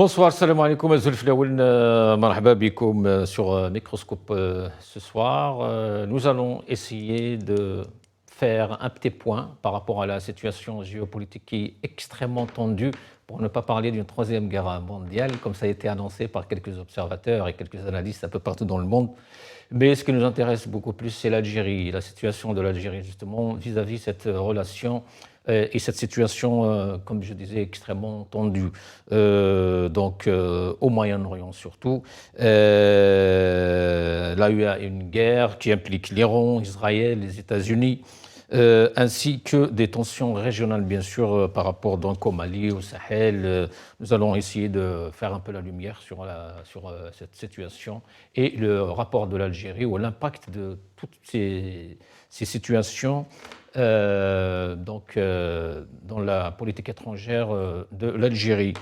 Bonsoir, salam alaikum, Zulf Laouen, marhaba bikoum sur Microscope ce soir. Nous allons essayer de faire un petit point par rapport à la situation géopolitique qui est extrêmement tendue, pour ne pas parler d'une troisième guerre mondiale, comme ça a été annoncé par quelques observateurs et quelques analystes un peu partout dans le monde. Mais ce qui nous intéresse beaucoup plus, c'est l'Algérie, la situation de l'Algérie, justement, vis-à-vis de cette relation et cette situation, comme je disais, extrêmement tendue, au Moyen-Orient surtout. Là, il y a une guerre qui implique l'Iran, Israël, les États-Unis, ainsi que des tensions régionales, bien sûr, par rapport donc au Mali, au Sahel. Nous allons essayer de faire un peu la lumière sur cette situation et le rapport de l'Algérie ou l'impact de toutes ces situations dans la politique étrangère de l'Algérie.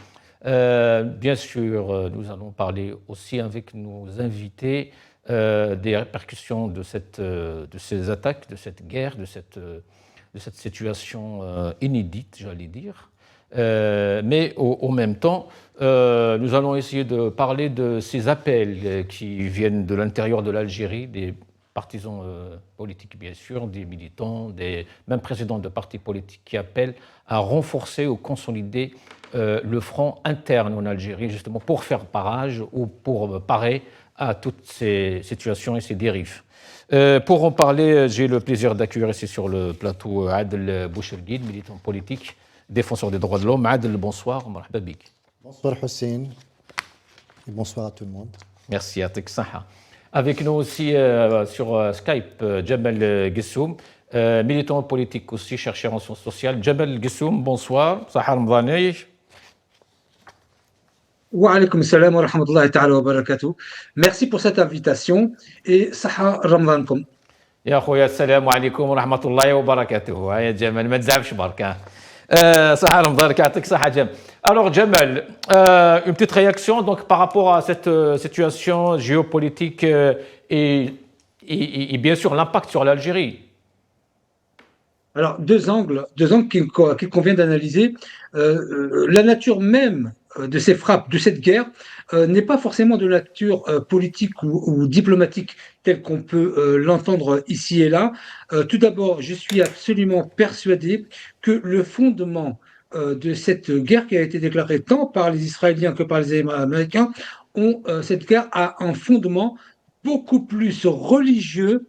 Bien sûr, nous allons parler aussi avec nos invités des répercussions de ces attaques, de cette guerre, de cette situation inédite, j'allais dire. Mais au même temps, nous allons essayer de parler de ces appels qui viennent de l'intérieur de l'Algérie, des partisans politiques bien sûr, des militants, même présidents de partis politiques qui appellent à renforcer ou consolider le front interne en Algérie, justement pour faire barrage ou pour parer à toutes ces situations et ces dérives. Pour en parler, j'ai le plaisir d'accueillir ici sur le plateau Adel Boucherguine, militant politique, défenseur des droits de l'homme. Adel, bonsoir, marhaba bik. Bonsoir Hussein, et bonsoir à tout le monde. Merci, Atek Saha. Avec nous aussi sur Skype, Jamal Gessoum, militant politique aussi, chercheur en sciences sociales. Jamal Gessoum, bonsoir, Saha Ramdani. Wa alaykoum salam wa rahmatullahi ta'ala wa barakatuh. Merci pour cette invitation et Saha Ramadankum. يا خويا السلام عليكم ورحمة الله وبركاته. يا جمال ما تزعفش برك. صحة رمضان يعطيك صحة جمال. Alors Jamal, une petite réaction donc par rapport à cette situation géopolitique et bien sûr l'impact sur l'Algérie. Alors deux angles qu'il convient d'analyser. La nature même de ces frappes, de cette guerre, n'est pas forcément de nature politique ou diplomatique telle qu'on peut l'entendre ici et là. Tout d'abord, je suis absolument persuadé que le fondement de cette guerre qui a été déclarée tant par les Israéliens que par les Américains, cette guerre a un fondement beaucoup plus religieux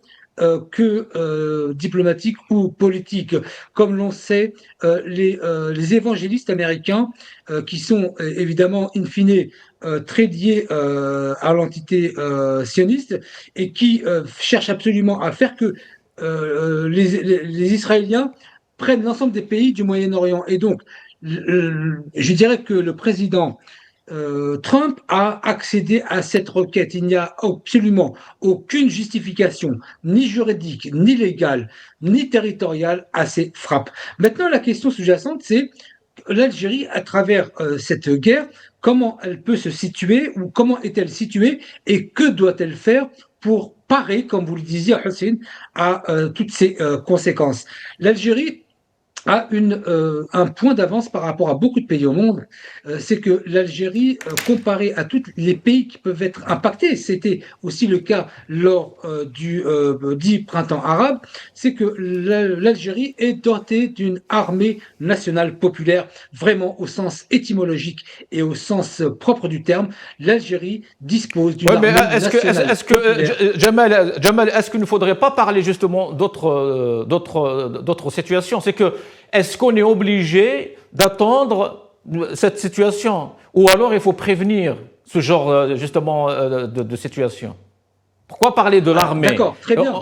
que diplomatique ou politique. Comme l'on sait, les évangélistes américains, qui sont évidemment in fine très liés à l'entité sioniste et qui cherchent absolument à faire que les Israéliens prennent l'ensemble des pays du Moyen-Orient. Et donc, je dirais que le président Trump a accédé à cette requête. Il n'y a absolument aucune justification, ni juridique, ni légale, ni territoriale à ces frappes. Maintenant, la question sous-jacente, c'est l'Algérie, à travers cette guerre, comment elle peut se situer ou comment est-elle située et que doit-elle faire pour parer, comme vous le disiez, Hussein, à toutes ces conséquences. L'Algérie a un point d'avance par rapport à beaucoup de pays au monde, c'est que l'Algérie, comparée à tous les pays qui peuvent être impactés, c'était aussi le cas lors du dit printemps arabe, c'est que l'Algérie est dotée d'une armée nationale populaire, vraiment au sens étymologique et au sens propre du terme. L'Algérie dispose d'une armée nationale populaire. Jamal, est-ce qu'il ne faudrait pas parler justement d'autres situations? C'est que est-ce qu'on est obligé d'attendre cette situation ou alors il faut prévenir ce genre justement de situation? Pourquoi parler de l'armée? D'accord, très bien.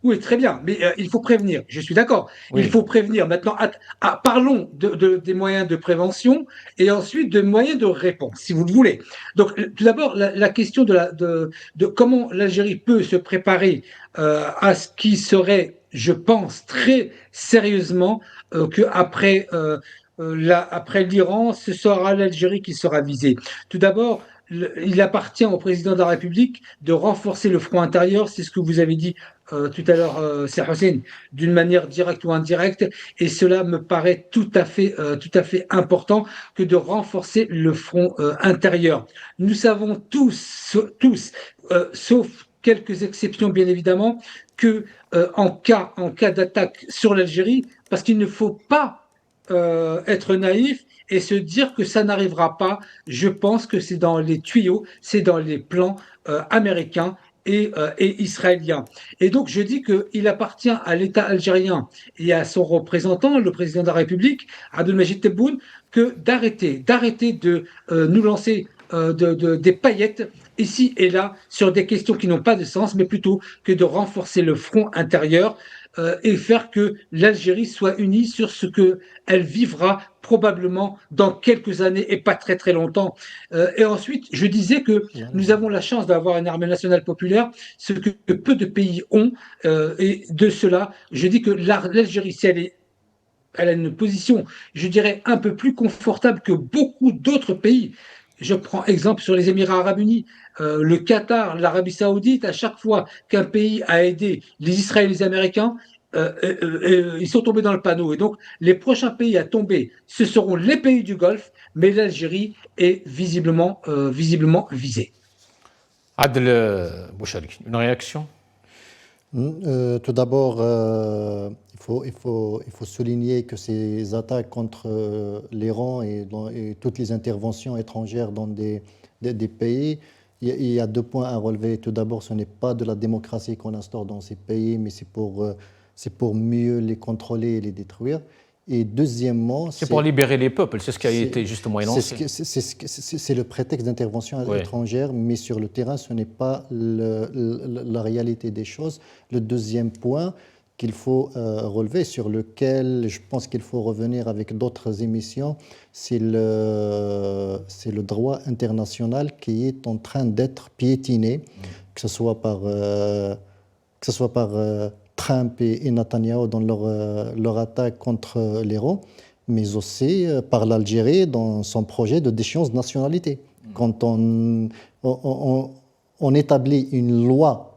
Oui, très bien, mais il faut prévenir, je suis d'accord. Oui. Il faut prévenir. Maintenant, parlons des moyens de prévention et ensuite de moyens de réponse, si vous le voulez. Donc, tout d'abord, la question de comment l'Algérie peut se préparer à ce qui serait, je pense, très sérieusement qu'après après l'Iran, ce sera l'Algérie qui sera visée. Tout d'abord, il appartient au président de la République de renforcer le front intérieur, c'est ce que vous avez dit tout à l'heure, Cheikh Hossein, d'une manière directe ou indirecte, et cela me paraît tout à fait important que de renforcer le front intérieur. Nous savons tous, sauf quelques exceptions bien évidemment, que en cas d'attaque sur l'Algérie, parce qu'il ne faut pas être naïf et se dire que ça n'arrivera pas. Je pense que c'est dans les tuyaux, c'est dans les plans américains et israéliens. Et donc je dis qu'il appartient à l'État algérien et à son représentant, le président de la République, Abdelmajid Tebboune, que d'arrêter de nous lancer des paillettes ici et là sur des questions qui n'ont pas de sens, mais plutôt que de renforcer le front intérieur et faire que l'Algérie soit unie sur ce qu'elle vivra probablement dans quelques années et pas très très longtemps. Et ensuite, je disais que nous avons la chance d'avoir une armée nationale populaire, ce que peu de pays ont. Et de cela, je dis que l'Algérie, si elle a une position, je dirais, un peu plus confortable que beaucoup d'autres pays. Je prends exemple sur les Émirats arabes unis, le Qatar, l'Arabie saoudite, à chaque fois qu'un pays a aidé les Israéliens et les Américains, ils sont tombés dans le panneau. Et donc, les prochains pays à tomber, ce seront les pays du Golfe, mais l'Algérie est visiblement visée. Adel Bouchari, une réaction? Tout d'abord, il faut souligner que ces attaques contre l'Iran et toutes les interventions étrangères dans des pays, il y a 2 points à relever. Tout d'abord, ce n'est pas de la démocratie qu'on instaure dans ces pays, mais c'est pour mieux les contrôler et les détruire. Et deuxièmement, c'est pour libérer les peuples, c'est ce qui a été justement énoncé. C'est le prétexte d'intervention étrangère, mais sur le terrain, ce n'est pas la réalité des choses. Le deuxième point qu'il faut relever, sur lequel je pense qu'il faut revenir avec d'autres émissions, c'est le droit international qui est en train d'être piétiné, que ce soit par Trump et Netanyahou dans leur attaque contre l'Iran, mais aussi par l'Algérie dans son projet de déchéance de nationalité. Quand on établit une loi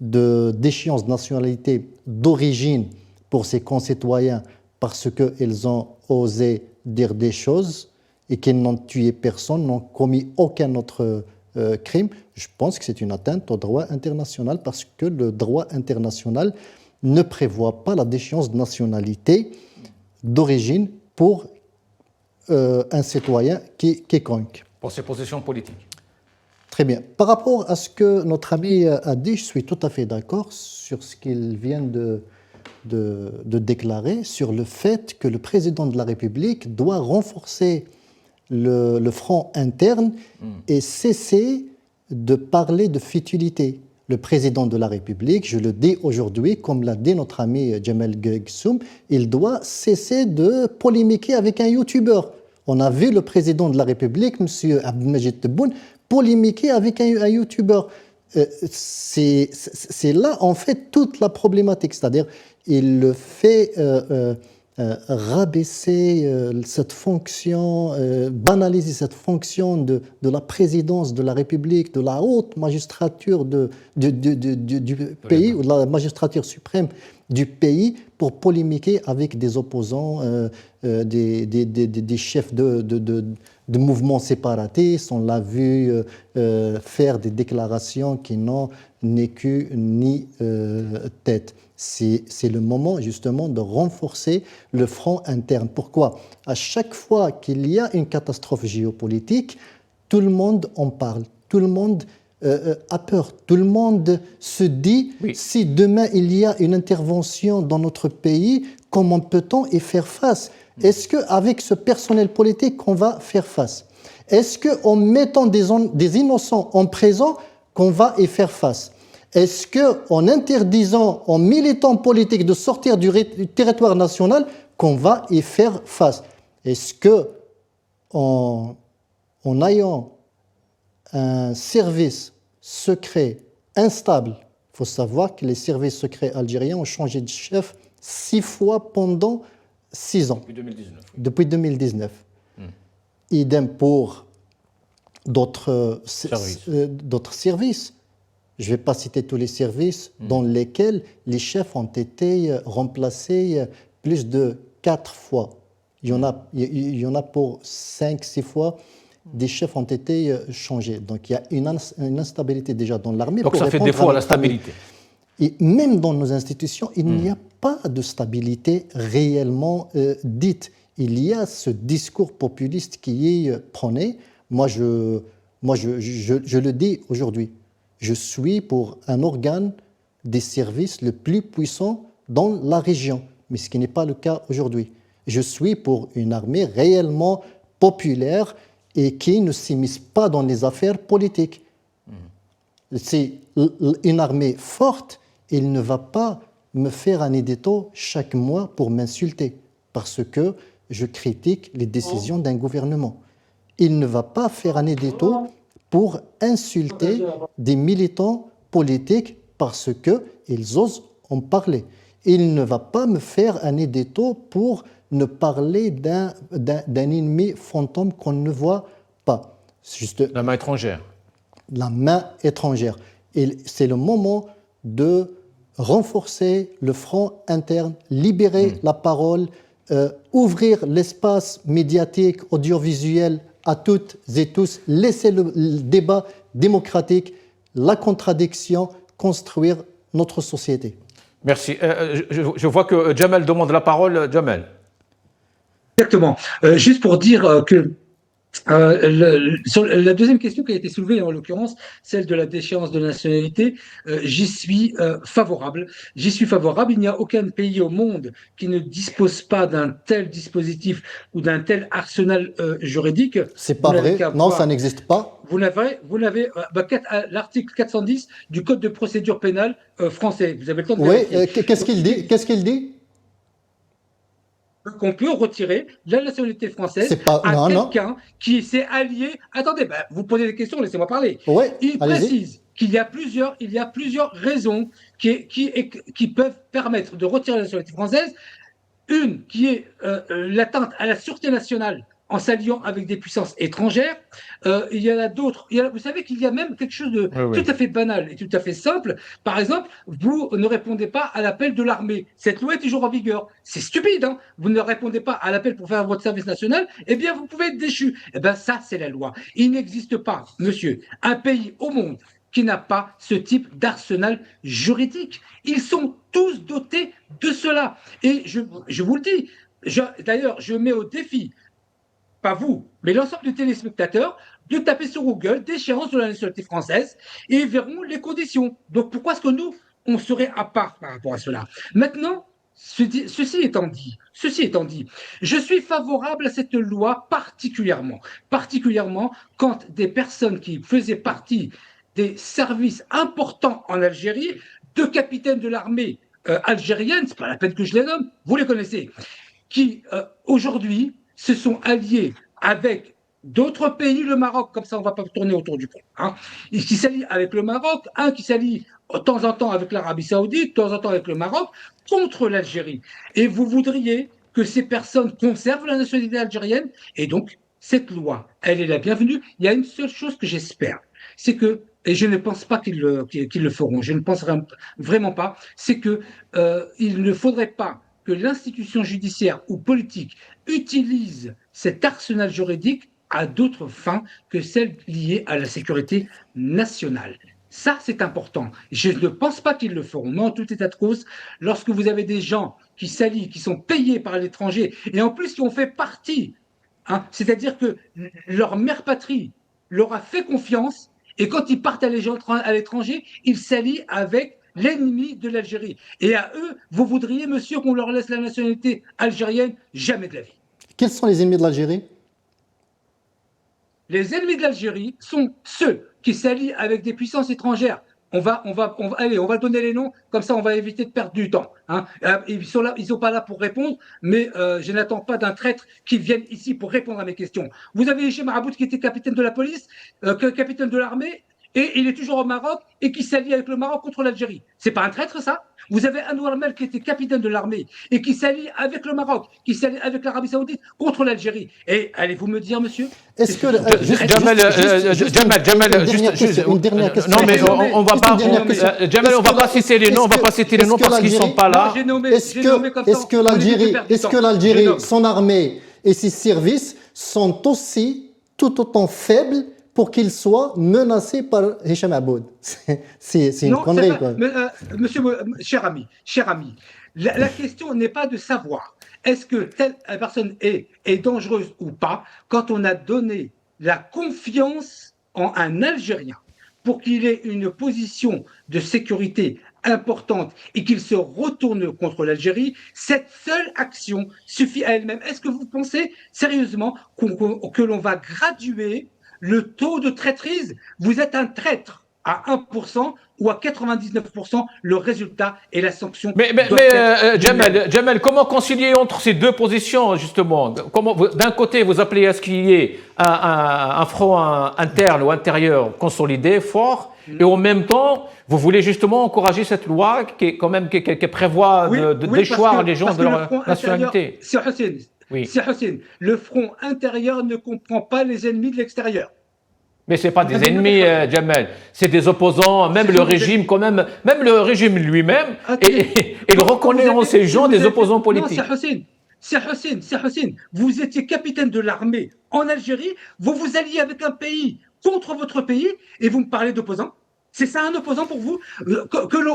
de déchéance de nationalité d'origine pour ses concitoyens parce qu'ils ont osé dire des choses et qu'ils n'ont tué personne, n'ont commis aucun autre crime, je pense que c'est une atteinte au droit international parce que le droit international ne prévoit pas la déchéance de nationalité d'origine pour un citoyen quiconque. Pour ses positions politiques. Très bien. Par rapport à ce que notre ami a dit, je suis tout à fait d'accord sur ce qu'il vient de déclarer, sur le fait que le président de la République doit renforcer le front interne et cesser de parler de futilité. Le président de la République, je le dis aujourd'hui, comme l'a dit notre ami Jamal Ghegsoum, il doit cesser de polémiquer avec un youtubeur. On a vu le président de la République, M. Abdelmajid Tebboune, polémiquer avec un youtubeur. C'est là, en fait, toute la problématique. C'est-à-dire, il le fait rabaisser cette fonction, banaliser cette fonction de la présidence de la République, de la haute magistrature du pays, ou de la magistrature suprême du pays, pour polémiquer avec des opposants, des chefs de mouvements séparatistes. On l'a vu faire des déclarations qui n'ont ni queue ni tête. C'est le moment justement de renforcer le front interne. Pourquoi? À chaque fois qu'il y a une catastrophe géopolitique, tout le monde en parle, tout le monde a peur, tout le monde se dit si demain il y a une intervention dans notre pays, comment peut-on y faire face? Est-ce qu'avec ce personnel politique qu'on va faire face? Est-ce qu'en mettant des innocents en prison qu'on va y faire face? Est-ce qu'en interdisant aux militants politiques de sortir du territoire national, qu'on va y faire face? Est-ce qu'en ayant un service secret instable, il faut savoir que les services secrets algériens ont changé de chef 6 fois pendant 6 ans. Depuis 2019. Depuis 2019. Idem pour d'autres services. Je ne vais pas citer tous les services dans lesquels les chefs ont été remplacés plus de 4 fois. Il y en a pour 5-6 fois, des chefs ont été changés. Donc il y a une instabilité déjà dans l'armée. Donc ça fait défaut à la stabilité. Et même dans nos institutions, il n'y a pas de stabilité réellement dite. Il y a ce discours populiste qui est prôné. Moi, je le dis aujourd'hui. Je suis pour un organe des services le plus puissant dans la région, mais ce qui n'est pas le cas aujourd'hui. Je suis pour une armée réellement populaire et qui ne s'immisce pas dans les affaires politiques. C'est une armée forte, il ne va pas me faire un édito chaque mois pour m'insulter, parce que je critique les décisions d'un gouvernement. Il ne va pas faire un édito pour insulter des militants politiques parce qu'ils osent en parler. Il ne va pas me faire un édito pour ne parler d'un ennemi fantôme qu'on ne voit pas. Juste la main étrangère. La main étrangère. Et c'est le moment de renforcer le front interne, libérer la parole, ouvrir l'espace médiatique, audiovisuel à toutes et tous, laisser le débat démocratique, la contradiction, construire notre société. Merci. Je vois que Jamel demande la parole. Jamel. Exactement. Juste pour dire que sur la deuxième question qui a été soulevée, en l'occurrence, celle de la déchéance de nationalité, j'y suis favorable. J'y suis favorable. Il n'y a aucun pays au monde qui ne dispose pas d'un tel dispositif ou d'un tel arsenal juridique. C'est pas vrai. Non, ça n'existe pas. Vous l'avez, l'article 410 du Code de procédure pénale français. Vous avez le temps de vérifier. Oui, qu'est-ce qu'il dit? Qu'est-ce qu'il dit? Qu'on peut retirer la nationalité française à quelqu'un qui s'est allié. Attendez, vous posez des questions, laissez-moi parler. Ouais, il précise qu'il y a plusieurs raisons qui peuvent permettre de retirer la nationalité française. Une qui est l'atteinte à la sûreté nationale en s'alliant avec des puissances étrangères. Il y en a d'autres. Vous savez qu'il y a même quelque chose de tout à fait banal et tout à fait simple. Par exemple, vous ne répondez pas à l'appel de l'armée. Cette loi est toujours en vigueur. C'est stupide, hein. Vous ne répondez pas à l'appel pour faire votre service national, eh bien, vous pouvez être déchu. Eh bien, ça, c'est la loi. Il n'existe pas, monsieur, un pays au monde qui n'a pas ce type d'arsenal juridique. Ils sont tous dotés de cela. Et je vous le dis, d'ailleurs, je mets au défi, pas vous, mais l'ensemble des téléspectateurs, de taper sur Google déchéance de la nationalité française et ils verront les conditions. Donc pourquoi est-ce que nous, on serait à part par rapport à cela? Maintenant, ceci étant dit, je suis favorable à cette loi particulièrement quand des personnes qui faisaient partie des services importants en Algérie, deux capitaines de l'armée algérienne, c'est pas la peine que je les nomme, vous les connaissez, qui aujourd'hui se sont alliés avec d'autres pays, le Maroc, comme ça on ne va pas tourner autour du pot, hein, qui s'allient avec le Maroc, un qui s'allie de temps en temps avec l'Arabie Saoudite, de temps en temps avec le Maroc, contre l'Algérie. Et vous voudriez que ces personnes conservent la nationalité algérienne, et donc cette loi, elle est la bienvenue. Il y a une seule chose que j'espère, c'est que, et je ne pense pas qu'ils le feront, je ne pense vraiment pas, c'est qu'il ne faudrait pas que l'institution judiciaire ou politique utilise cet arsenal juridique à d'autres fins que celles liées à la sécurité nationale. Ça, c'est important. Je ne pense pas qu'ils le feront. Mais en tout état de cause, lorsque vous avez des gens qui s'allient, qui sont payés par l'étranger, et en plus qui ont fait partie, hein, c'est-à-dire que leur mère patrie leur a fait confiance, et quand ils partent à l'étranger, ils s'allient avec l'ennemi de l'Algérie. Et à eux, vous voudriez, monsieur, qu'on leur laisse la nationalité algérienne? Jamais de la vie. Quels sont les ennemis de l'Algérie? Les ennemis de l'Algérie sont ceux qui s'allient avec des puissances étrangères. On va donner les noms, comme ça on va éviter de perdre du temps. Hein. Ils sont pas là pour répondre, mais je n'attends pas d'un traître qui vienne ici pour répondre à mes questions. Vous avez Hichem Marabout qui était capitaine de la police, capitaine de l'armée, et il est toujours au Maroc et qui s'allie avec le Maroc contre l'Algérie. C'est pas un traître, ça? Vous avez Anwar Mel qui était capitaine de l'armée et qui s'allie avec le Maroc, qui s'allie avec l'Arabie Saoudite contre l'Algérie. Et allez-vous me dire, monsieur? Est-ce que une dernière question. Non, mais on va pas. Jamal, on va pas citer les noms, on va pas citer les noms parce qu'ils sont pas là. Est-ce que l'Algérie, son armée et ses services sont aussi tout autant faibles pour qu'ils soient menacés par Hicham Aboud? C'est une connerie, quoi. Monsieur, cher ami, la question n'est pas de savoir est-ce que telle personne est dangereuse ou pas quand on a donné la confiance en un Algérien pour qu'il ait une position de sécurité importante et qu'il se retourne contre l'Algérie. Cette seule action suffit à elle-même. Est-ce que vous pensez sérieusement que l'on va graduer le taux de traîtrise? Vous êtes un traître à 1% ou à 99%, le résultat et la sanction. Mais Jamal, comment concilier entre ces deux positions, justement? D'un côté, vous appelez à ce qu'il y ait un front interne ou intérieur consolidé, fort, et en même temps, vous voulez justement encourager cette loi qui prévoit de déchoir les gens de leur nationalité. C'est Hussein, le front intérieur ne comprend pas les ennemis de l'extérieur. Mais ce n'est pas des ennemis, Jamal. C'est des opposants, même le régime, quand même le régime lui-même, et il reconnaît en ces gens des opposants politiques. Non, c'est Hussein. Vous étiez capitaine de l'armée en Algérie, vous vous alliez avec un pays contre votre pays, et vous me parlez d'opposants? C'est ça un opposant pour vous?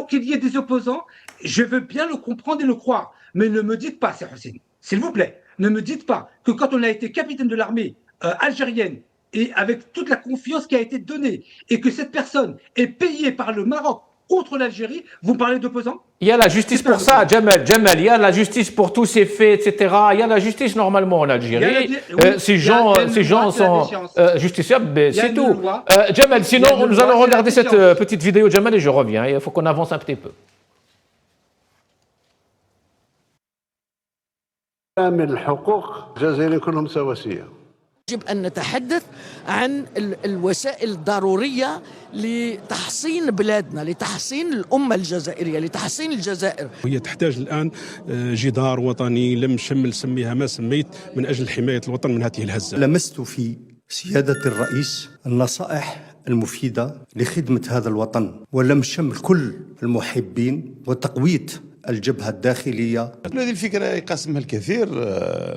Qu'il y ait des opposants, je veux bien le comprendre et le croire, mais ne me dites pas, c'est Hussein, s'il vous plaît, ne me dites pas que quand on a été capitaine de l'armée algérienne, et avec toute la confiance qui a été donnée, et que cette personne est payée par le Maroc contre l'Algérie, vous parlez d'opposants? Il y a la justice pour ça, Jamal, il y a la justice pour tous ces faits, etc. Il y a la justice normalement en Algérie. Ces gens sont justiciables, c'est tout. Jamal, sinon nous allons regarder cette petite vidéo, Jamal, et je reviens. Il faut qu'on avance un petit peu. يجب أن نتحدث عن الوسائل الضرورية لتحصين بلادنا، لتحصين الأمة الجزائرية، لتحصين الجزائر. هي تحتاج الآن جدار وطني لم شمل سميها ما سميت من أجل حماية الوطن من هذه الهزة. لمست في سيادة الرئيس النصائح المفيدة لخدمة هذا الوطن ولم شمل كل المحبين وتقوية الجبهة الداخلية. هذه الفكرة يقاسمها الكثير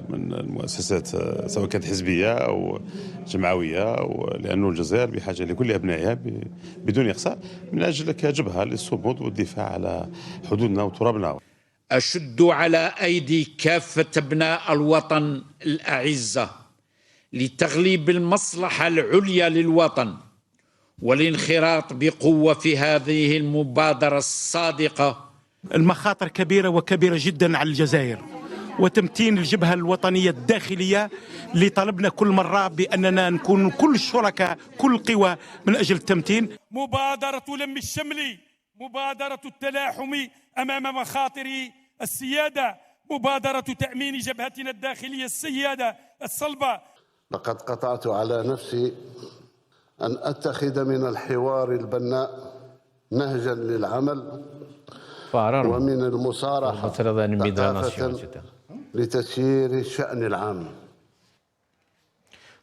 من المؤسسات سواء كانت حزبية أو جمعوية، لأن الجزائر بحاجة لكل أبنائها بدون إقصاء من أجل كجبهة للصمود والدفاع على حدودنا وترابنا. أشد على أيدي كافة أبناء الوطن الأعزة لتغليب المصلحة العليا للوطن والانخراط بقوة في هذه المبادرة الصادقة. المخاطر كبيرة وكبيرة جدا على الجزائر، وتمتين الجبهة الوطنية الداخلية لطلبنا كل مرة بأننا نكون كل الشركاء كل القوى من أجل التمتين. مبادرة لم الشمل، مبادرة التلاحم أمام مخاطر السيادة، مبادرة تأمين جبهتنا الداخلية السيادة الصلبة. لقد قطعت على نفسي أن أتخذ من الحوار البناء نهجا للعمل ومن المصارحة ثقافة لتسيير الشأن العام.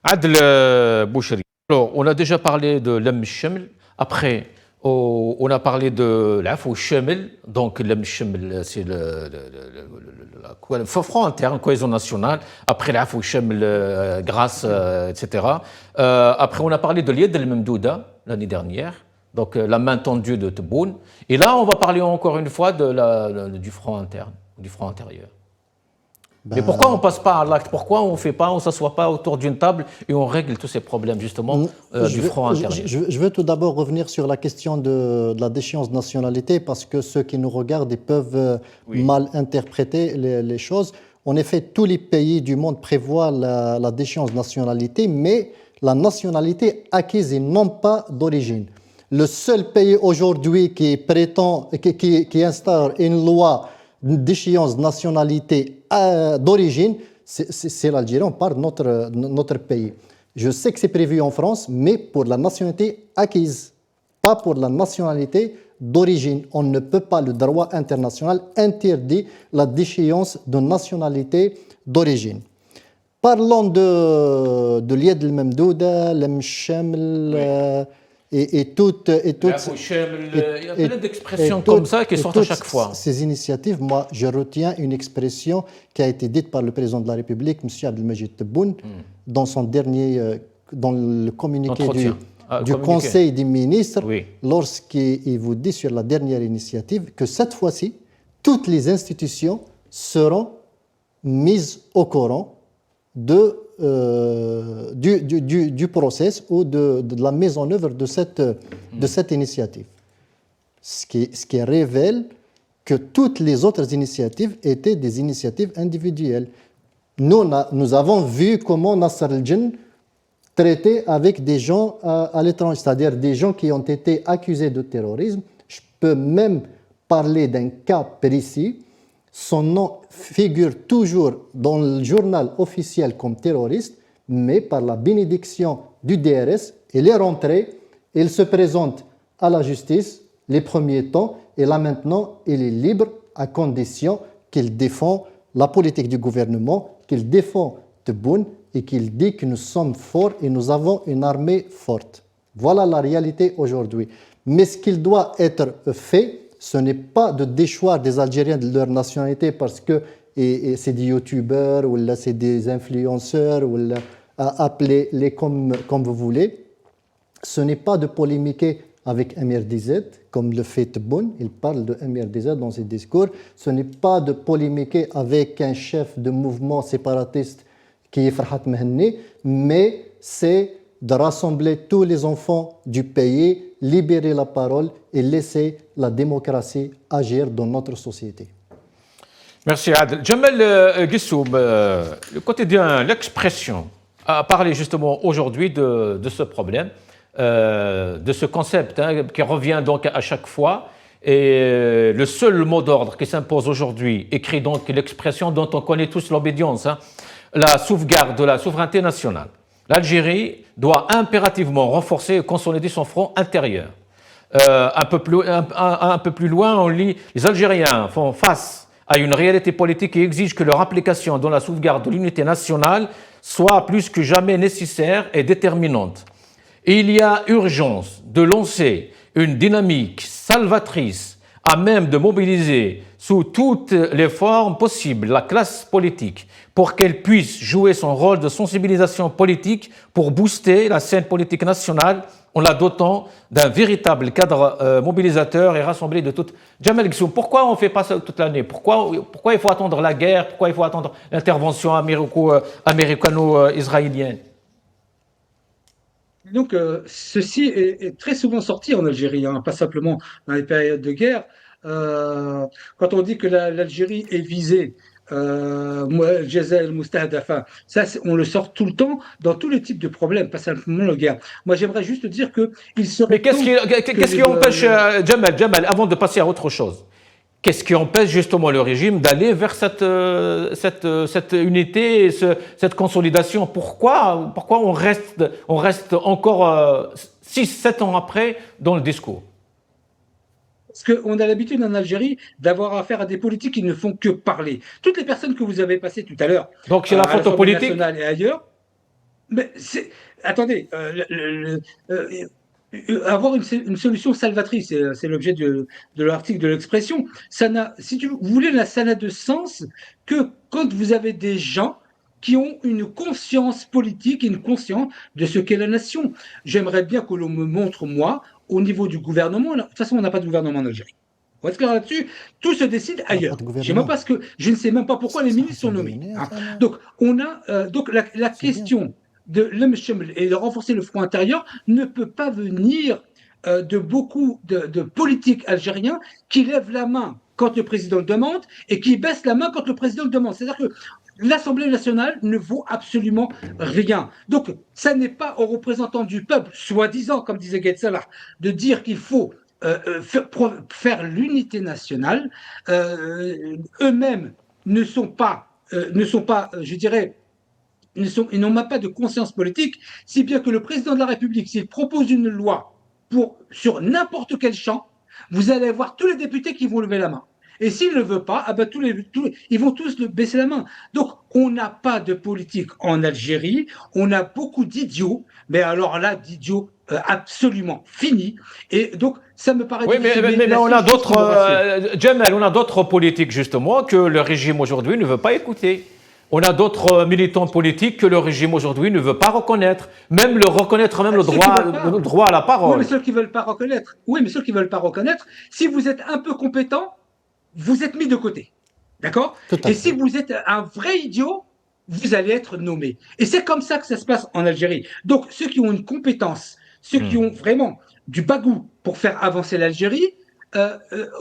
Adl Bouchri. Alors, on a déjà parlé de l'Am Shamel. Après, on a parlé de l'Afou Shamel. Donc, l'Am Shamel, c'est le front interne, cohésion nationale. Après, l'Afou Shamel, grâce, etc. Après, on a parlé de l'Yed al-Memdouda l'année dernière. Donc la main tendue de Tebboune. Et là, on va parler encore une fois du front interne, du front intérieur. Mais pourquoi on ne passe pas à l'acte? Pourquoi on ne s'assoit pas autour d'une table et on règle tous ces problèmes justement du front intérieur? Je veux tout d'abord revenir sur la question de la déchéance de nationalité, parce que ceux qui nous regardent ils peuvent mal interpréter les choses. En effet, tous les pays du monde prévoient la déchéance de nationalité, mais la nationalité acquise et non pas d'origine. Le seul pays aujourd'hui qui prétend, qui instaure une loi d'échéance de nationalité d'origine, c'est l'Algérie. On parle de notre pays. Je sais que c'est prévu en France, mais pour la nationalité acquise. pas pour la nationalité d'origine. On ne peut pas, le droit international interdit la déchéance de nationalité d'origine. Parlons de l'Yed el-Memdouda, l'Mchamel et toutes il y a plein d'expressions comme ça qui sortent à chaque fois. Ces initiatives, moi, je retiens une expression qui a été dite par le président de la République, M. Abdelmajid Tebboune, dans son dernier, dans le communiqué du Conseil des ministres, lorsqu'il vous dit sur la dernière initiative que cette fois-ci, toutes les institutions seront mises au courant du process ou de la mise en œuvre de cette initiative. Ce qui révèle que toutes les autres initiatives étaient des initiatives individuelles. Nous avons vu comment Nasser el-Djinn traitait avec des gens à l'étranger, c'est-à-dire des gens qui ont été accusés de terrorisme. Je peux même parler d'un cas précis. Son nom figure toujours dans le journal officiel comme terroriste, mais par la bénédiction du DRS, il est rentré, il se présente à la justice les premiers temps, et là maintenant, il est libre à condition qu'il défend la politique du gouvernement, qu'il défend Tebboune et qu'il dit que nous sommes forts et nous avons une armée forte. Voilà la réalité aujourd'hui. Mais ce qu'il doit être fait, ce n'est pas de déchoir des Algériens de leur nationalité parce que c'est des youtubeurs ou là c'est des influenceurs ou là, appelez-les comme vous voulez. Ce n'est pas de polémiquer avec MRDZ, comme le fait Tebboune, il parle de MRDZ dans ses discours. Ce n'est pas de polémiquer avec un chef de mouvement séparatiste qui est Farhat Mehenni, mais c'est de rassembler tous les enfants du pays, libérer la parole et laisser la démocratie agir dans notre société. Merci Adel. Jamel Guissoum, le quotidien, l'expression, a parlé justement aujourd'hui de ce problème, de ce concept qui revient donc à chaque fois. Et le seul mot d'ordre qui s'impose aujourd'hui écrit donc l'expression dont on connaît tous l'obédience, la sauvegarde de la souveraineté nationale. L'Algérie doit impérativement renforcer et consolider son front intérieur. Un peu plus loin, on lit « Les Algériens font face à une réalité politique qui exige que leur application dans la sauvegarde de l'unité nationale soit plus que jamais nécessaire et déterminante. Et il y a urgence de lancer une dynamique salvatrice à même de mobiliser sous toutes les formes possibles la classe politique pour qu'elle puisse jouer son rôle de sensibilisation politique pour booster la scène politique nationale en la dotant d'un véritable cadre mobilisateur et rassemblé de toutes. Jamel Guissoum, pourquoi on ne fait pas ça toute l'année? Pourquoi il faut attendre la guerre? Pourquoi il faut attendre l'intervention américano-israélienne? Donc, ceci est très souvent sorti en Algérie, pas simplement dans les périodes de guerre. Quand on dit que l'Algérie est visée, Jazair el-Moustahdafa, ça on le sort tout le temps dans tous les types de problèmes, pas simplement la guerre. Moi j'aimerais juste dire qu'il serait. Mais qu'est-ce qui empêche, Jamal, avant de passer à autre chose, qu'est-ce qui empêche justement le régime d'aller vers cette unité, cette consolidation? Pourquoi on reste encore 6-7 ans après dans le discours? Parce qu'on a l'habitude en Algérie d'avoir affaire à des politiques qui ne font que parler. Toutes les personnes que vous avez passées tout à l'heure, donc c'est la photo politique nationale et ailleurs, mais attendez, avoir une solution salvatrice, c'est l'objet de l'article de l'expression. Si vous voulez, ça n'a de sens que quand vous avez des gens qui ont une conscience politique et une conscience de ce qu'est la nation. J'aimerais bien que l'on me montre, moi, au niveau du gouvernement, de toute façon, on n'a pas de gouvernement en Algérie. On va être clair là-dessus, tout se décide ailleurs. Je ne sais même pas pourquoi les ministres sont nommés. Donc, on a donc la question de l'Mchamel et de renforcer le front intérieur ne peut pas venir de beaucoup de politiques algériens qui lèvent la main quand le président le demande et qui baissent la main quand le président le demande. C'est-à-dire que l'Assemblée nationale ne vaut absolument rien. Donc, ça n'est pas aux représentants du peuple, soi-disant, comme disait Gaët Salah, de dire qu'il faut faire l'unité nationale. Eux-mêmes ne sont pas, je dirais, ils n'ont même pas de conscience politique, si bien que le président de la République, s'il propose une loi sur n'importe quel champ, vous allez voir tous les députés qui vont lever la main. Et s'ils ne le veulent pas, ils vont tous baisser la main. Donc, on n'a pas de politique en Algérie. On a beaucoup d'idiots, mais alors là, d'idiots absolument finis. Et donc, ça me paraît... Oui, mais on a d'autres... Djamel, on a d'autres politiques, justement, que le régime aujourd'hui ne veut pas écouter. On a d'autres militants politiques que le régime aujourd'hui ne veut pas reconnaître, même le droit à la parole. Oui, mais ceux qui ne veulent pas reconnaître. Oui, mais ceux qui veulent pas reconnaître, si vous êtes un peu compétent, vous êtes mis de côté. D'accord? Et si vous êtes un vrai idiot, vous allez être nommé. Et c'est comme ça que ça se passe en Algérie. Donc, ceux qui ont une compétence, ceux qui ont vraiment du bagou pour faire avancer l'Algérie,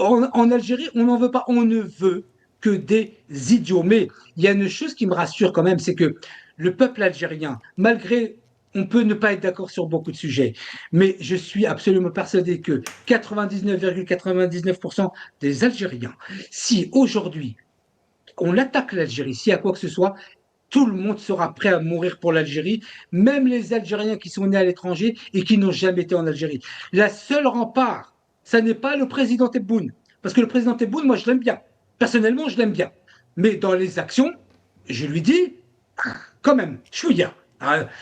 en Algérie, on n'en veut pas. On ne veut que des idiots. Mais il y a une chose qui me rassure quand même, c'est que le peuple algérien, malgré... On peut ne pas être d'accord sur beaucoup de sujets, mais je suis absolument persuadé que 99,99% des Algériens, si aujourd'hui on attaque l'Algérie, s'il y a quoi que ce soit, tout le monde sera prêt à mourir pour l'Algérie, même les Algériens qui sont nés à l'étranger et qui n'ont jamais été en Algérie. La seule rempart, ça n'est pas le président Tebboune, parce que le président Tebboune, moi je l'aime bien. Personnellement, je l'aime bien. Mais dans les actions, je lui dis, quand même, chouïa.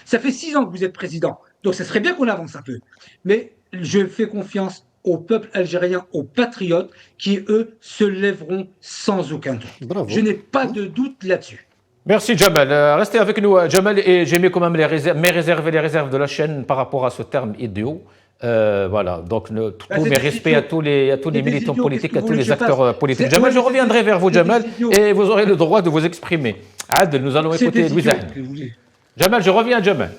Ça fait 6 ans que vous êtes président, donc ça serait bien qu'on avance un peu. Mais je fais confiance au peuple algérien, aux patriotes, qui, eux, se lèveront sans aucun doute. Bravo. Je n'ai pas de doute là-dessus. Merci Djamel. Restez avec nous, Djamel, et j'ai mis quand même les réserves de la chaîne par rapport à ce terme idiot. Voilà, donc tous mes respects à tous les militants politiques, à tous les acteurs politiques. Djamel, je reviendrai vers vous, Djamel, et vous aurez le droit de vous exprimer. Adel, nous allons écouter Louis Zahn. جمال je reviens جمال.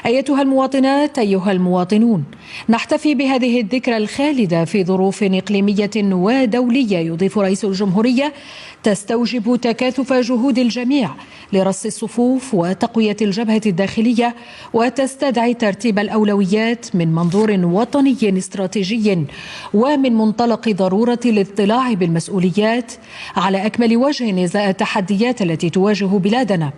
أيتها المواطنات أيها المواطنون، نحتفي بهذه الذكرى الخالدة في ظروف إقليمية ودولية يضيف رئيس الجمهورية تستوجب تكاثف جهود الجميع لرص الصفوف وتقوية الجبهة الداخلية، وتستدعي ترتيب الأولويات من منظور وطني استراتيجي ومن منطلق ضرورة الاطلاع بالمسؤوليات على أكمل وجه إزاء التحديات التي تواجه بلادنا،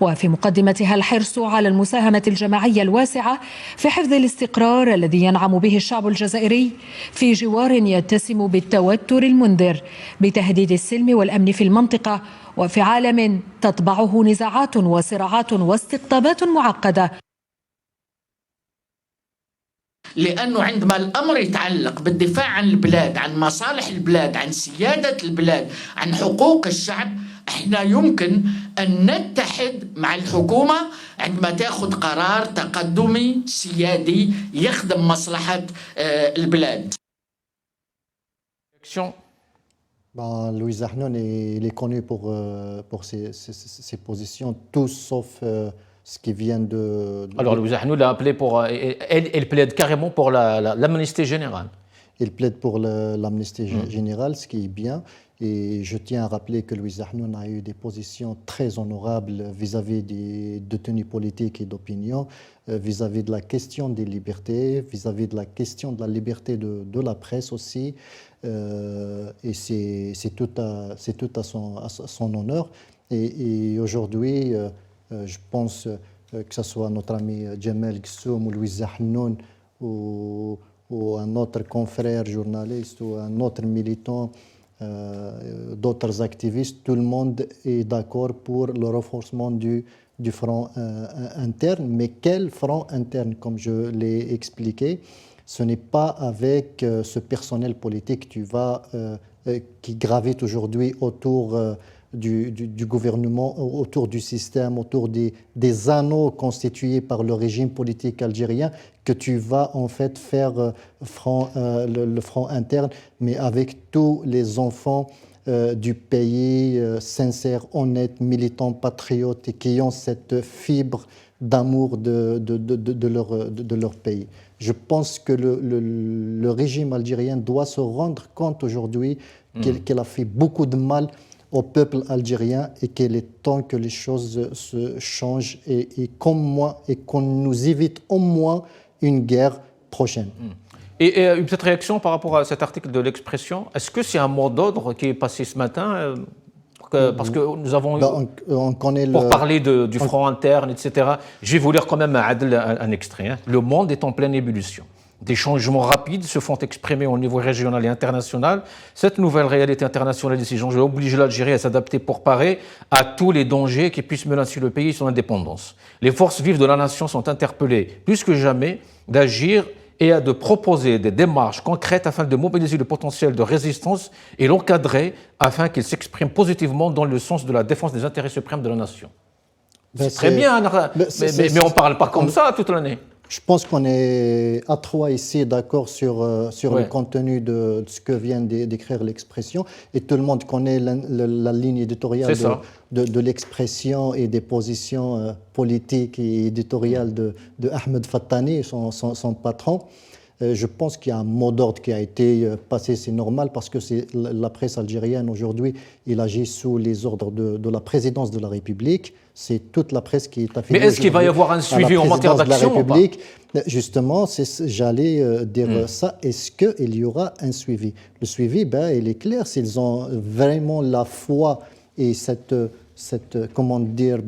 وفي مقدمتها الحرص على المساهمة الجماعية الواسعة في حفظ الاستقرار الذي ينعم به الشعب الجزائري في جوار يتسم بالتوتر المنذر بتهديد السلم والأمن في المنطقة، وفي عالم تطبعه نزاعات وصراعات واستقطابات معقدة. لأنه عندما الأمر يتعلق بالدفاع عن البلاد، عن مصالح البلاد، عن سيادة البلاد، عن حقوق الشعب، احنا يمكن أن نتحد مع الحكومة عندما تأخذ قرار تقدمي سيادي يخدم مصلحة البلاد. Louis Zahnoun, il est connu pour ses positions, tout sauf ce qui vient de... Alors Louis Zahnoun a appelé pour... Elle plaide carrément pour l'amnistie générale. Il plaide pour l'amnistie générale, ce qui est bien. Et je tiens à rappeler que Louis Zahnoun a eu des positions très honorables vis-à-vis des détenus politiques et d'opinion, vis-à-vis de la question des libertés, vis-à-vis de la question de la liberté de la presse aussi. Et c'est tout à son honneur. Et aujourd'hui, je pense que ce soit notre ami Djamel Ghessoum ou Louis Zahnoun ou un autre confrère journaliste ou un autre militant, d'autres activistes, tout le monde est d'accord pour le renforcement du front interne. Mais quel front interne? Comme je l'ai expliqué, ce n'est pas avec ce personnel politique qui gravite aujourd'hui autour du gouvernement, autour du système, autour des anneaux constitués par le régime politique algérien, que tu vas en fait faire le front interne, mais avec tous les enfants du pays, sincères, honnêtes, militants, patriotes, et qui ont cette fibre d'amour de leur pays. Je pense que le régime algérien doit se rendre compte aujourd'hui qu'il a fait beaucoup de mal au peuple algérien et qu'il est temps que les choses se changent et qu'on nous évite au moins une guerre prochaine. Et une petite réaction par rapport à cet article de l'Expression. Est-ce que c'est un mot d'ordre qui est passé ce matin parce que nous avons eu, on connaît pour parler du front interne, etc. Je vais vous lire quand même un extrait. Hein. Le monde est en pleine ébullition. Des changements rapides se font exprimer au niveau régional et international. Cette nouvelle réalité internationale des changements oblige l'Algérie à s'adapter pour parer à tous les dangers qui puissent menacer le pays et son indépendance. Les forces vives de la nation sont interpellées plus que jamais d'agir et de proposer des démarches concrètes afin de mobiliser le potentiel de résistance et l'encadrer afin qu'il s'exprime positivement dans le sens de la défense des intérêts suprêmes de la nation. C'est très bien, mais on ne parle pas comme ça toute l'année. Je pense qu'on est à trois ici d'accord sur le contenu de ce que vient d'écrire l'expression, et tout le monde connaît la ligne éditoriale de l'expression et des positions politiques et éditoriales de Ahmed Fattani, son patron. Je pense qu'il y a un mot d'ordre qui a été passé, c'est normal, parce que c'est la presse algérienne aujourd'hui, il agit sous les ordres de la présidence de la République. C'est toute la presse qui est affiliée. Mais est-ce qu'il va y avoir un suivi en matière d'action ou pas ? Justement, j'allais dire ça. Est-ce qu'il y aura un suivi ? Le suivi, il est clair. S'ils ont vraiment la foi et cette comment dire,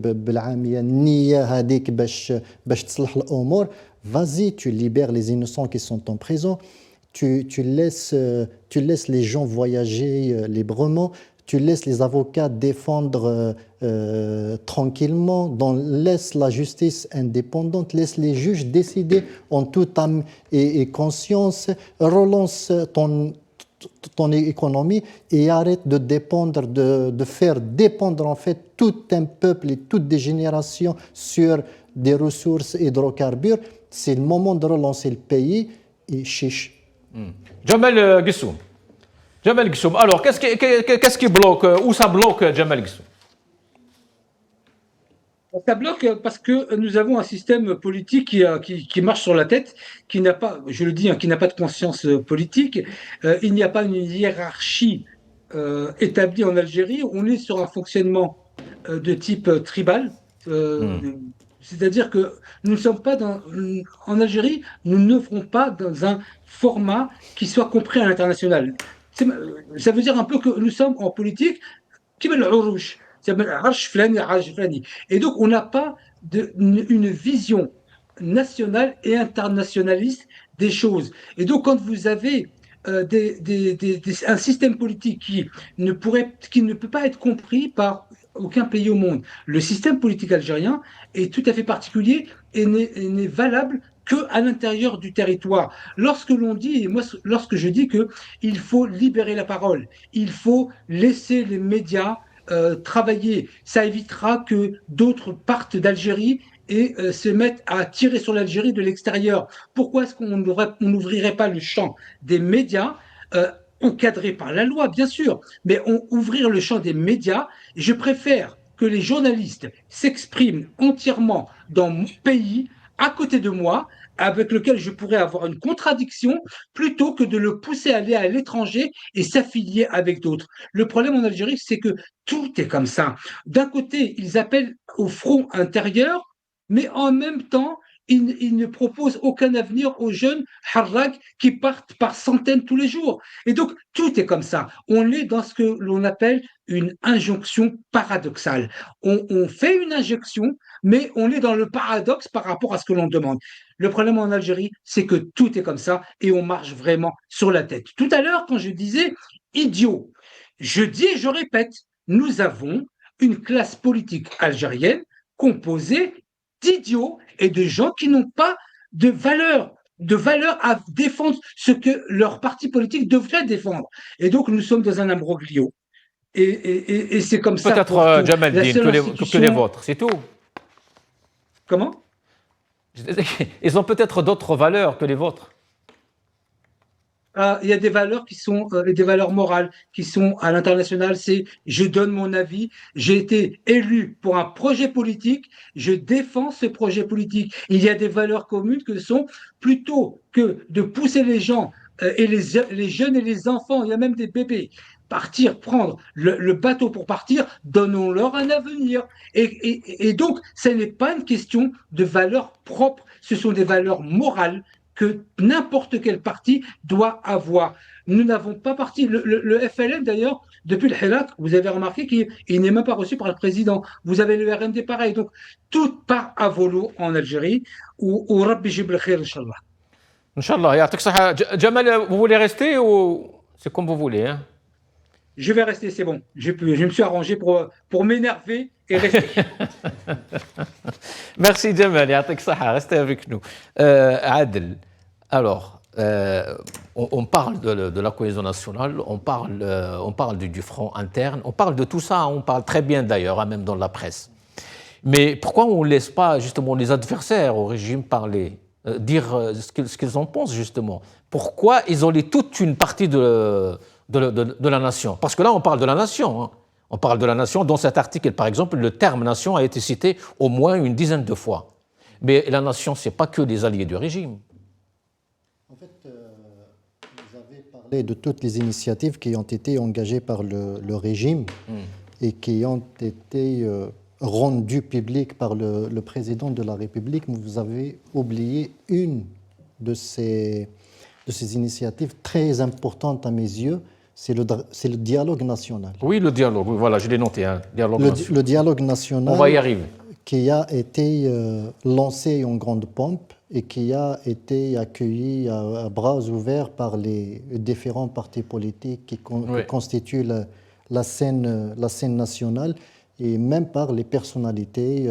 vas-y, tu libères les innocents qui sont en prison, tu laisses les gens voyager librement, tu laisses les avocats défendre tranquillement, laisse la justice indépendante, laisse les juges décider en toute âme et conscience, relance ton économie et arrête de dépendre, de faire dépendre en fait tout un peuple et toutes des générations sur des ressources hydrocarbures. C'est le moment de relancer le pays et chiche. Jamal Gissoum. Alors, qu'est-ce qui bloque? Où ça bloque, Jamal Gissoum? Ça bloque parce que nous avons un système politique qui marche sur la tête, qui n'a pas, je le dis, qui n'a pas de conscience politique. Il n'y a pas une hiérarchie établie en Algérie. On est sur un fonctionnement de type tribal. C'est-à-dire que nous ne sommes pas en Algérie, nous n'œuvrons pas dans un format qui soit compris à l'international. Ça veut dire un peu que nous sommes en politique qui met le rouge. Et donc, on n'a pas une vision nationale et internationaliste des choses. Et donc, quand vous avez un système politique qui ne peut pas être compris par aucun pays au monde, le système politique algérien est tout à fait particulier et n'est valable qu'à l'intérieur du territoire. Lorsque l'on dit, et moi, lorsque je dis qu'il faut libérer la parole, il faut laisser les médias travailler, ça évitera que d'autres partent d'Algérie et se mettent à tirer sur l'Algérie de l'extérieur. Pourquoi est-ce qu'on n'ouvrirait pas le champ des médias encadrés par la loi, bien sûr, mais ouvrir le champ des médias? Je préfère que les journalistes s'expriment entièrement dans mon pays, à côté de moi, avec lequel je pourrais avoir une contradiction, plutôt que de le pousser à aller à l'étranger et s'affilier avec d'autres. Le problème en Algérie, c'est que tout est comme ça. D'un côté, ils appellent au front intérieur, mais en même temps, ils ne proposent aucun avenir aux jeunes harrak qui partent par centaines tous les jours. Et donc, tout est comme ça. On est dans ce que l'on appelle une injonction paradoxale. On fait une injonction, mais on est dans le paradoxe par rapport à ce que l'on demande. Le problème en Algérie, c'est que tout est comme ça et on marche vraiment sur la tête. Tout à l'heure, quand je disais idiot, je dis et je répète, nous avons une classe politique algérienne composée d'idiots et de gens qui n'ont pas de valeur à défendre ce que leur parti politique devrait défendre. Et donc, nous sommes dans un imbroglio. Et c'est comme ça. Peut-être, Jamal Din, que les vôtres, c'est tout. Comment ? Ils ont peut-être d'autres valeurs que les vôtres. Il y a des valeurs qui sont des valeurs morales qui sont à l'international. C'est je donne mon avis. J'ai été élu pour un projet politique. Je défends ce projet politique. Il y a des valeurs communes que sont plutôt que de pousser les gens et les jeunes et les enfants. Il y a même des bébés. Prendre le bateau pour partir, donnons-leur un avenir. Et donc, ce n'est pas une question de valeurs propres, ce sont des valeurs morales que n'importe quel parti doit avoir. Nous n'avons pas parti. Le FLN, d'ailleurs, depuis le Hirak, vous avez remarqué qu'il n'est même pas reçu par le président. Vous avez le RND pareil. Donc, tout part à volo en Algérie. Ou Rabbi Jib al-Khair, Inch'Allah. Inch'Allah. Ya'atik Saha. Jamal, vous voulez rester ou c'est comme vous voulez, hein? Je vais rester, c'est bon. Je me suis arrangé pour m'énerver et rester. Merci Jamal, Ya'atik Saha. Restez avec nous. Adel, alors, on parle de la cohésion nationale, on parle du front interne, on parle de tout ça, on parle très bien d'ailleurs, même dans la presse. Mais pourquoi on ne laisse pas justement les adversaires au régime parler, dire ce qu'ils en pensent justement? Pourquoi isoler toute une partie de la nation? Parce que là, on parle de la nation. Hein. On parle de la nation. Dans cet article, par exemple, le terme nation a été cité au moins une dizaine de fois. Mais la nation, ce n'est pas que les alliés du régime. En fait, vous avez parlé de toutes les initiatives qui ont été engagées par le régime et qui ont été rendues publiques par le président de la République. Mais vous avez oublié une de ces initiatives très importantes à mes yeux, c'est le dialogue national. Oui, le dialogue, voilà, je l'ai noté. Hein, le dialogue national. On va y arriver. Qui a été lancé en grande pompe et qui a été accueilli à bras ouverts par les différents partis politiques qui constituent la scène nationale et même par les personnalités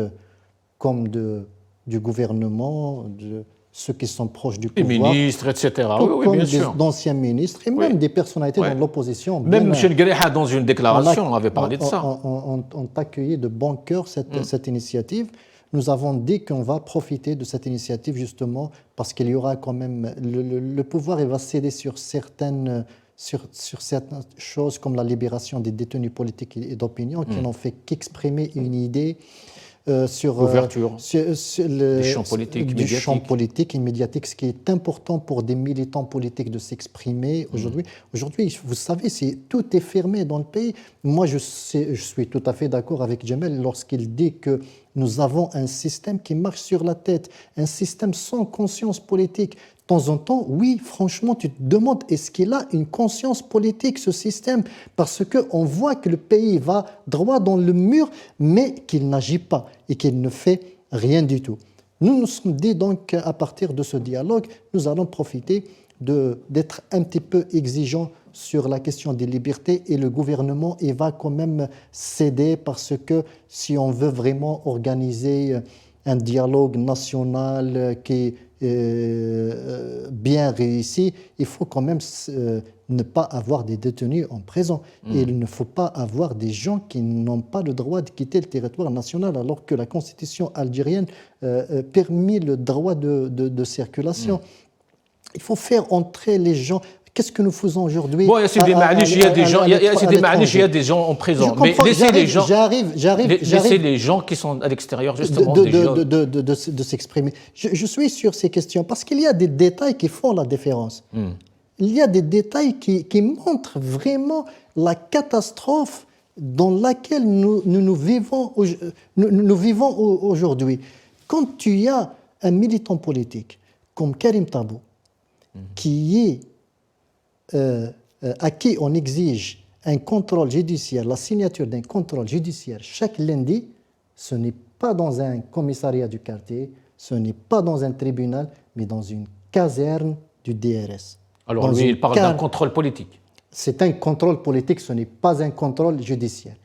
comme du gouvernement, ceux qui sont proches du pouvoir. Les ministres, etc. Oui, bien sûr. D'anciens ministres et même des personnalités dans l'opposition. Même M. Guéreha, dans une déclaration, avait parlé de ça. On accueilli de bon cœur cette initiative. Nous avons dit qu'on va profiter de cette initiative justement parce qu'il y aura quand même... Le pouvoir il va céder sur certaines choses comme la libération des détenus politiques et d'opinion qui n'ont fait qu'exprimer une idée sur l'ouverture du champ politique et médiatique, ce qui est important pour des militants politiques de s'exprimer aujourd'hui. Aujourd'hui, vous savez, tout est fermé dans le pays. Moi, je suis tout à fait d'accord avec Jamel lorsqu'il dit que nous avons un système qui marche sur la tête, un système sans conscience politique. De temps en temps, oui, franchement, tu te demandes, est-ce qu'il a une conscience politique, ce système? Parce qu'on voit que le pays va droit dans le mur, mais qu'il n'agit pas et qu'il ne fait rien du tout. Nous nous sommes dit donc, à partir de ce dialogue, nous allons profiter d'être un petit peu exigeants sur la question des libertés et le gouvernement il va quand même céder parce que si on veut vraiment organiser un dialogue national qui est bien réussi, il faut quand même ne pas avoir des détenus en prison. Et il ne faut pas avoir des gens qui n'ont pas le droit de quitter le territoire national alors que la constitution algérienne permet le droit de circulation. Il faut faire entrer les gens. Qu'est-ce que nous faisons aujourd'hui? Bon, il y a des gens en prison. Mais laissez les gens. Laissez les gens qui sont à l'extérieur justement de s'exprimer. Je suis sur ces questions parce qu'il y a des détails qui font la différence. Il y a des détails qui montrent vraiment la catastrophe dans laquelle nous vivons aujourd'hui. Quand tu as un militant politique comme Karim Tabou, à qui on exige un contrôle judiciaire, la signature d'un contrôle judiciaire chaque lundi, ce n'est pas dans un commissariat du quartier, ce n'est pas dans un tribunal, mais dans une caserne du DRS. Alors lui, il parle d'un contrôle politique. C'est un contrôle politique, ce n'est pas un contrôle judiciaire.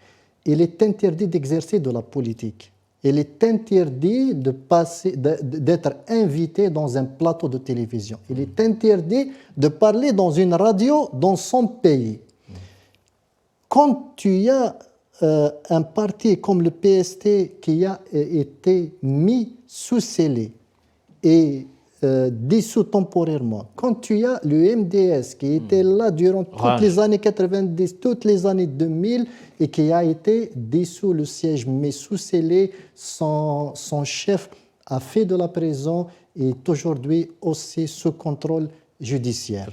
Il est interdit d'exercer de la politique. Il est interdit d'être invité dans un plateau de télévision. Il est interdit de parler dans une radio dans son pays. Quand tu as un parti comme le PST qui a été mis sous scellé et dissous temporairement, quand tu as le MDS qui était là durant toutes les années 90, toutes les années 2000 et qui a été dissous, le siège mais sous scellé, son chef a fait de la prison et est aujourd'hui aussi sous contrôle judiciaire.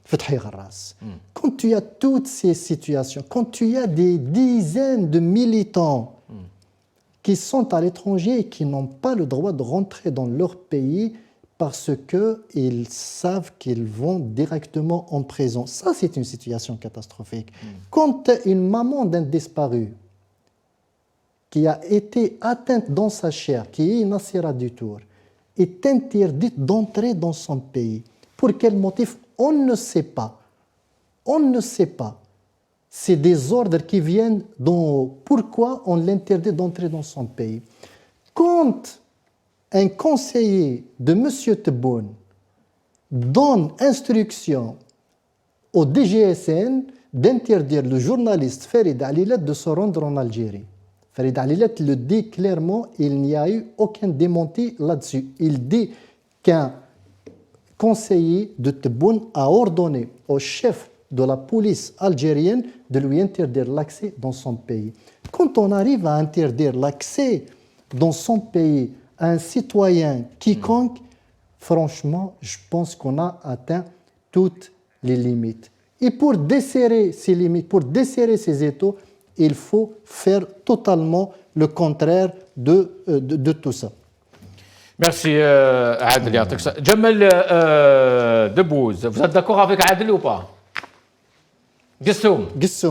Fethi Gharras. Quand tu as toutes ces situations, quand tu as des dizaines de militants qui sont à l'étranger et qui n'ont pas le droit de rentrer dans leur pays parce qu'ils savent qu'ils vont directement en prison. Ça, c'est une situation catastrophique. Quand une maman d'un disparu qui a été atteinte dans sa chair, qui est Nassira Dutour, est interdite d'entrer dans son pays. Pour quel motif? On ne sait pas. On ne sait pas. C'est des ordres qui viennent pourquoi on l'interdit d'entrer dans son pays. Quand un conseiller de M. Tebboune donne instruction au DGSN d'interdire le journaliste Farid Alilat de se rendre en Algérie. Farid Alilat le dit clairement, il n'y a eu aucun démenti là-dessus. Il dit qu'un conseiller de Tebboune a ordonné au chef de la police algérienne de lui interdire l'accès dans son pays. Quand on arrive à interdire l'accès dans son pays à un citoyen quiconque, franchement, je pense qu'on a atteint toutes les limites. Et pour desserrer ces limites, pour desserrer ces étaux, il faut faire totalement le contraire de tout ça. Merci Adel. Jamel Debbouze, vous êtes d'accord avec Adel ou pas? Gessoum.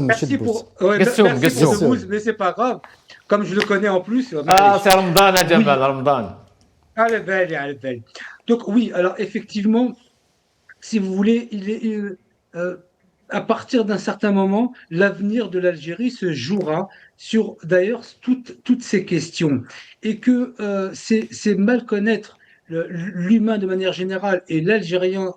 Merci pour Debbouze, mais c'est pas grave. Comme je le connais en plus. C'est Ramadan, Jamel, Ramadan. Allez, belle. Donc oui, alors effectivement, si vous voulez, à partir d'un certain moment, l'avenir de l'Algérie se jouera sur d'ailleurs toutes ces questions. Et que c'est mal connaître l'humain de manière générale et l'Algérien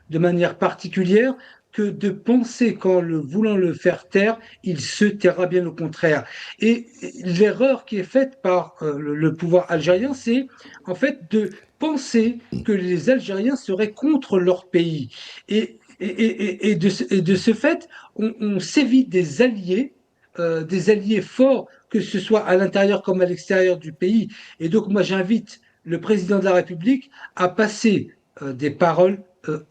de manière particulière que de penser qu'en voulant le faire taire, il se taira, bien au contraire. Et l'erreur qui est faite par le pouvoir algérien, c'est en fait de penser que les Algériens seraient contre leur pays. Et de ce fait, on s'évite des alliés forts, que ce soit à l'intérieur comme à l'extérieur du pays. Et donc moi j'invite le président de la République à passer des paroles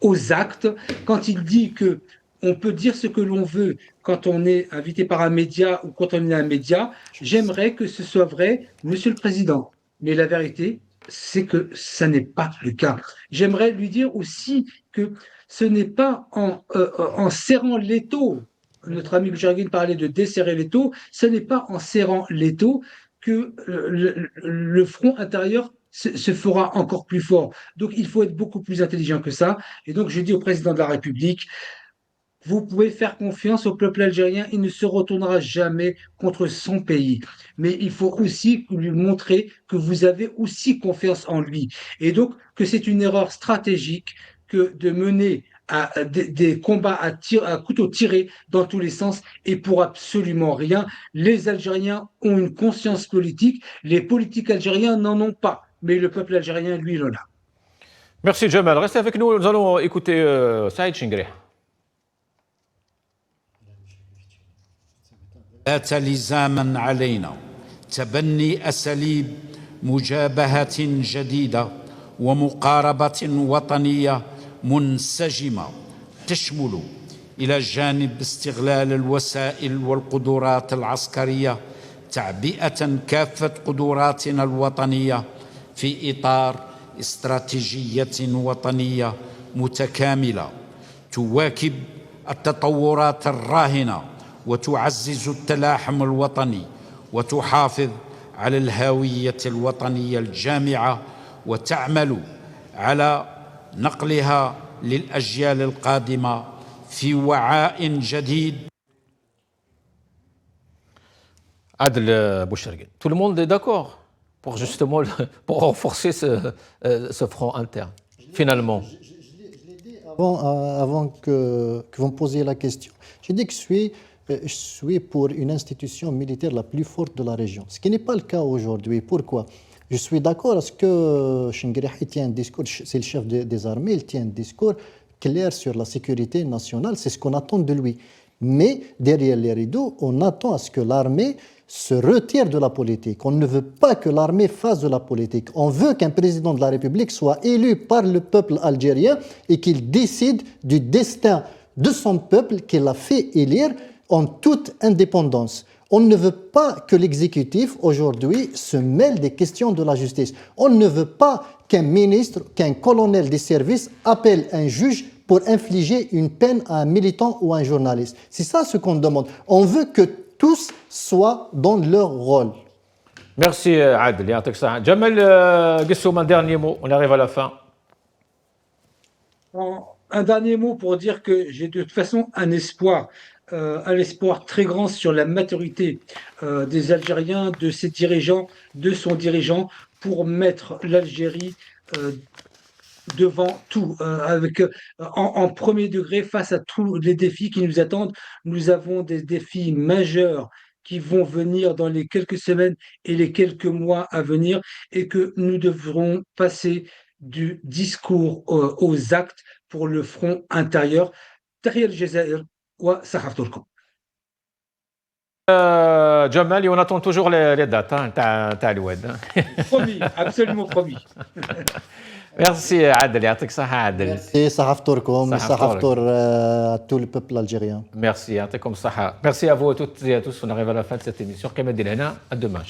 aux actes. Quand il dit que on peut dire ce que l'on veut quand on est invité par un média ou quand on est un média, j'aimerais que ce soit vrai, Monsieur le Président. Mais la vérité, c'est que ça n'est pas le cas. J'aimerais lui dire aussi que ce n'est pas en serrant l'étau, notre ami Boucharguine parlait de desserrer l'étau, ce n'est pas en serrant l'étau que le front intérieur se fera encore plus fort. Donc il faut être beaucoup plus intelligent que ça. Et donc je dis au président de la République, vous pouvez faire confiance au peuple algérien, il ne se retournera jamais contre son pays. Mais il faut aussi lui montrer que vous avez aussi confiance en lui. Et donc que c'est une erreur stratégique que de mener des combats à couteau tiré dans tous les sens et pour absolument rien. Les Algériens ont une conscience politique, les politiques algériens n'en ont pas, mais le peuple algérien, lui, il en a. Merci Jamal. Restez avec nous, nous allons écouter Saïd Chingrih. بات لزاما علينا تبني أساليب مجابهة جديدة ومقاربة وطنية منسجمة تشمل إلى جانب استغلال الوسائل والقدرات العسكرية تعبئة كافة قدراتنا الوطنية في إطار استراتيجية وطنية متكاملة تواكب التطورات الراهنة وتعزز التلاحم الوطني وتحافظ على الهوية الوطنية الجامعة وتعمل على نقلها للأجيال القادمة في وعاء جديد. Adel Boucharguine, tout le monde est d'accord pour justement pour renforcer ce front interne, finalement. Avant que vous me posiez la question, j'ai dit que je suis pour une institution militaire la plus forte de la région, ce qui n'est pas le cas aujourd'hui. Pourquoi? Je suis d'accord à ce que Chingrih tient un discours, c'est le chef des armées, il tient un discours clair sur la sécurité nationale, c'est ce qu'on attend de lui. Mais derrière les rideaux, on attend à ce que l'armée se retire de la politique. On ne veut pas que l'armée fasse de la politique. On veut qu'un président de la République soit élu par le peuple algérien et qu'il décide du destin de son peuple qu'il a fait élire en toute indépendance. On ne veut pas que l'exécutif, aujourd'hui, se mêle des questions de la justice. On ne veut pas qu'un ministre, qu'un colonel des services appelle un juge pour infliger une peine à un militant ou à un journaliste. C'est ça ce qu'on demande. On veut que tous soient dans leur rôle. Merci Adel. Jamal Gessoum, un dernier mot, on arrive à la fin. Un dernier mot pour dire que j'ai de toute façon un espoir très grand sur la maturité des Algériens, de ses dirigeants, de son dirigeant, pour mettre l'Algérie devant tout, en premier degré face à tous les défis qui nous attendent. Nous avons des défis majeurs qui vont venir dans les quelques semaines et les quelques mois à venir, et que nous devrons passer du discours aux actes pour le front intérieur. تحية الجزائر وصحافة لكم. Jamal, on attend toujours les dates, t'as le Promis, absolument promis. Merci Adel, يعطيك الصحة Adel. Et صحافتكم, صحافة à tout le peuple algérien. Merci, يعطيكم الصحة. Merci à vous à toutes et à tous. On arrive à la fin de cette émission. كما دينا هنا, à demain.